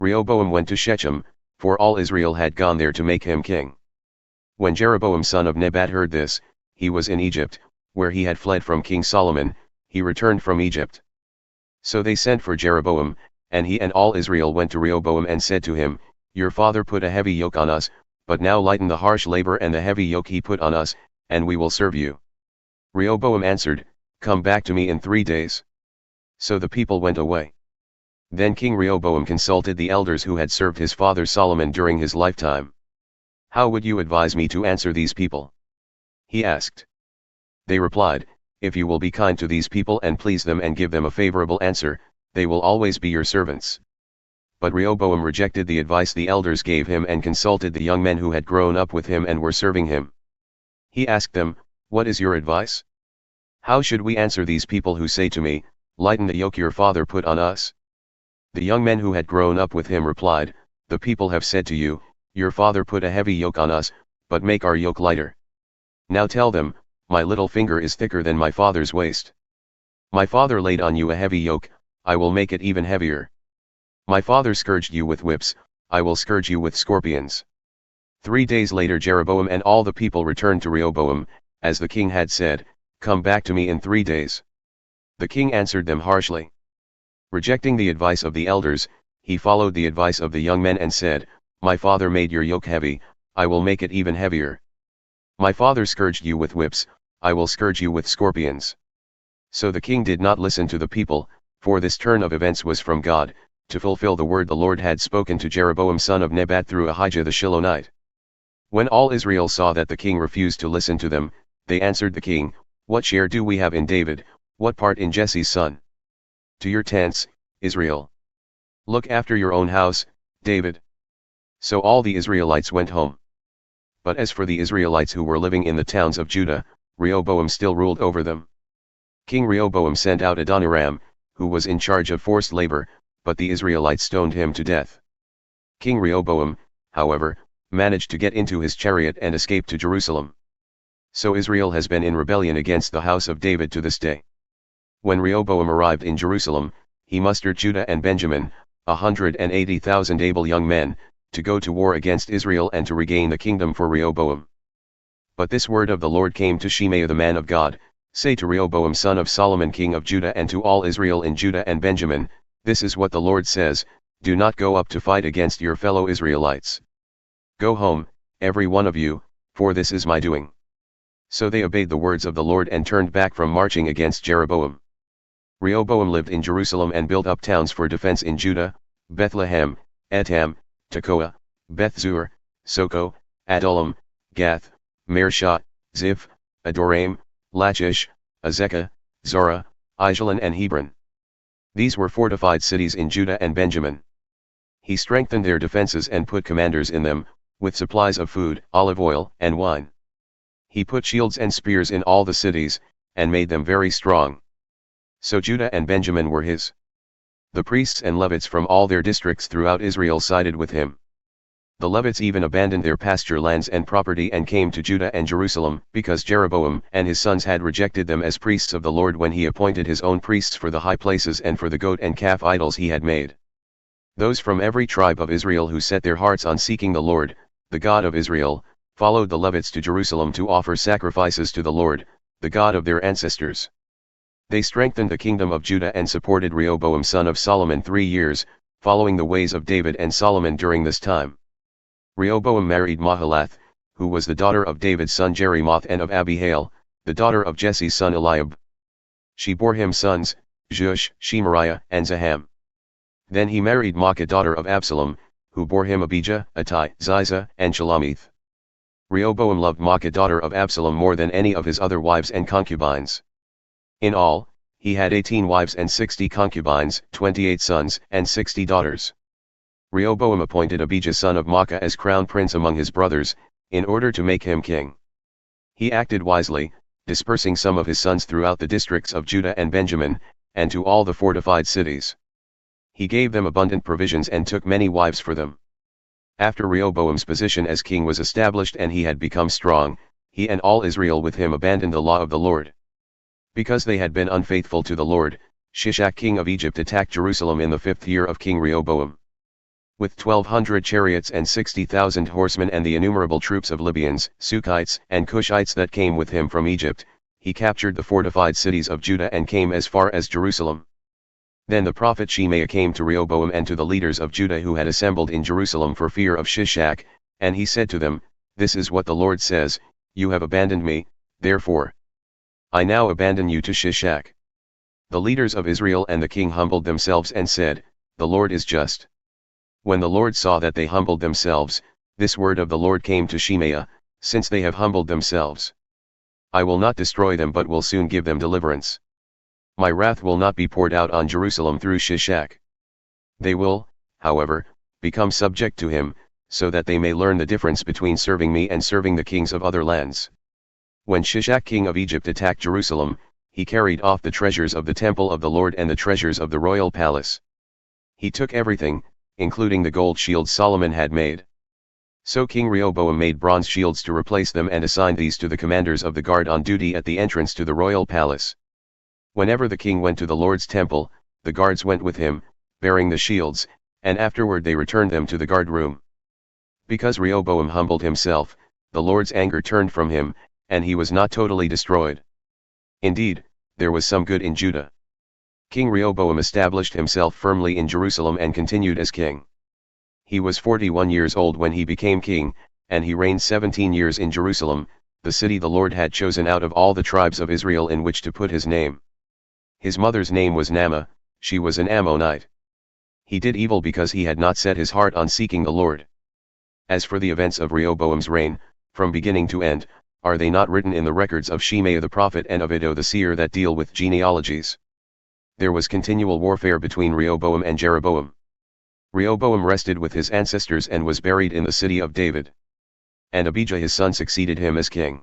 Rehoboam went to Shechem, for all Israel had gone there to make him king. When Jeroboam son of Nebat heard this, he was in Egypt, where he had fled from King Solomon. He returned from Egypt. So they sent for Jeroboam, and he and all Israel went to Rehoboam and said to him, Your father put a heavy yoke on us, but now lighten the harsh labor and the heavy yoke he put on us, and we will serve you. Rehoboam answered, Come back to me in 3 days. So the people went away. Then King Rehoboam consulted the elders who had served his father Solomon during his lifetime. How would you advise me to answer these people? He asked. They replied, If you will be kind to these people and please them and give them a favorable answer, they will always be your servants. But Rehoboam rejected the advice the elders gave him and consulted the young men who had grown up with him and were serving him. He asked them, What is your advice? How should we answer these people who say to me, Lighten the yoke your father put on us? The young men who had grown up with him replied, The people have said to you, Your father put a heavy yoke on us, but make our yoke lighter. Now tell them, My little finger is thicker than my father's waist. My father laid on you a heavy yoke, I will make it even heavier. My father scourged you with whips, I will scourge you with scorpions. 3 days later Jeroboam and all the people returned to Rehoboam, as the king had said, Come back to me in 3 days. The king answered them harshly. Rejecting the advice of the elders, he followed the advice of the young men and said, My father made your yoke heavy, I will make it even heavier. My father scourged you with whips, I will scourge you with scorpions. So the king did not listen to the people, for this turn of events was from God, to fulfill the word the Lord had spoken to Jeroboam son of Nebat through Ahijah the Shilonite. When all Israel saw that the king refused to listen to them, they answered the king, What share do we have in David, what part in Jesse's son? To your tents, Israel. Look after your own house, David. So all the Israelites went home. But as for the Israelites who were living in the towns of Judah, Rehoboam still ruled over them. King Rehoboam sent out Adoniram, who was in charge of forced labor, but the Israelites stoned him to death. King Rehoboam, however, managed to get into his chariot and escape to Jerusalem. So Israel has been in rebellion against the house of David to this day. When Rehoboam arrived in Jerusalem, he mustered Judah and Benjamin, 180,000 able young men, to go to war against Israel and to regain the kingdom for Rehoboam. But this word of the Lord came to Shemaiah the man of God, Say to Rehoboam son of Solomon king of Judah and to all Israel in Judah and Benjamin, This is what the Lord says, Do not go up to fight against your fellow Israelites. Go home, every one of you, for this is my doing. So they obeyed the words of the Lord and turned back from marching against Jeroboam. Rehoboam lived in Jerusalem and built up towns for defense in Judah, Bethlehem, Etam, Tekoa, Beth Zur, Soko, Adullam, Gath, Mareshah, Ziph, Adoraim, Lachish, Azekah, Zorah, Aijalon and Hebron. These were fortified cities in Judah and Benjamin. He strengthened their defenses and put commanders in them, with supplies of food, olive oil, and wine. He put shields and spears in all the cities, and made them very strong. So Judah and Benjamin were his. The priests and Levites from all their districts throughout Israel sided with him. The Levites even abandoned their pasture lands and property and came to Judah and Jerusalem, because Jeroboam and his sons had rejected them as priests of the Lord when he appointed his own priests for the high places and for the goat and calf idols he had made. Those from every tribe of Israel who set their hearts on seeking the Lord, the God of Israel, followed the Levites to Jerusalem to offer sacrifices to the Lord, the God of their ancestors. They strengthened the kingdom of Judah and supported Rehoboam son of Solomon 3 years, following the ways of David and Solomon during this time. Rehoboam married Mahalath, who was the daughter of David's son Jeremoth and of Abihail, the daughter of Jesse's son Eliab. She bore him sons, Jush, Shemariah, and Zaham. Then he married Maacah daughter of Absalom, who bore him Abijah, Attai, Ziza, and Shelomith. Rehoboam loved Maacah daughter of Absalom more than any of his other wives and concubines. In all, he had 18 wives and 60 concubines, 28 sons, and 60 daughters. Rehoboam appointed Abijah son of Maacah as crown prince among his brothers, in order to make him king. He acted wisely, dispersing some of his sons throughout the districts of Judah and Benjamin, and to all the fortified cities. He gave them abundant provisions and took many wives for them. After Rehoboam's position as king was established and he had become strong, he and all Israel with him abandoned the law of the Lord. Because they had been unfaithful to the Lord, Shishak king of Egypt attacked Jerusalem in the 5th year of King Rehoboam. with 1,200 chariots and 60,000 horsemen and the innumerable troops of Libyans, Sukkites, and Cushites that came with him from Egypt, he captured the fortified cities of Judah and came as far as Jerusalem. Then the prophet Shemaiah came to Rehoboam and to the leaders of Judah who had assembled in Jerusalem for fear of Shishak, and he said to them, "This is what the Lord says, you have abandoned me, therefore I now abandon you to Shishak." The leaders of Israel and the king humbled themselves and said, "The Lord is just." When the Lord saw that they humbled themselves, this word of the Lord came to Shemaiah, "Since they have humbled themselves, I will not destroy them but will soon give them deliverance. My wrath will not be poured out on Jerusalem through Shishak. They will, however, become subject to him, so that they may learn the difference between serving me and serving the kings of other lands." When Shishak king of Egypt attacked Jerusalem, he carried off the treasures of the temple of the Lord and the treasures of the royal palace. He took everything, including the gold shields Solomon had made. So King Rehoboam made bronze shields to replace them and assigned these to the commanders of the guard on duty at the entrance to the royal palace. Whenever the king went to the Lord's temple, the guards went with him, bearing the shields, and afterward they returned them to the guard room. Because Rehoboam humbled himself, the Lord's anger turned from him, and he was not totally destroyed. Indeed, there was some good in Judah. King Rehoboam established himself firmly in Jerusalem and continued as king. He was 41 years old when he became king, and he reigned 17 years in Jerusalem, the city the Lord had chosen out of all the tribes of Israel in which to put his name. His mother's name was Naamah, she was an Ammonite. He did evil because he had not set his heart on seeking the Lord. As for the events of Rehoboam's reign, from beginning to end, are they not written in the records of Shemaiah the prophet and of Iddo the seer that deal with genealogies? There was continual warfare between Rehoboam and Jeroboam. Rehoboam rested with his ancestors and was buried in the city of David. And Abijah his son succeeded him as king.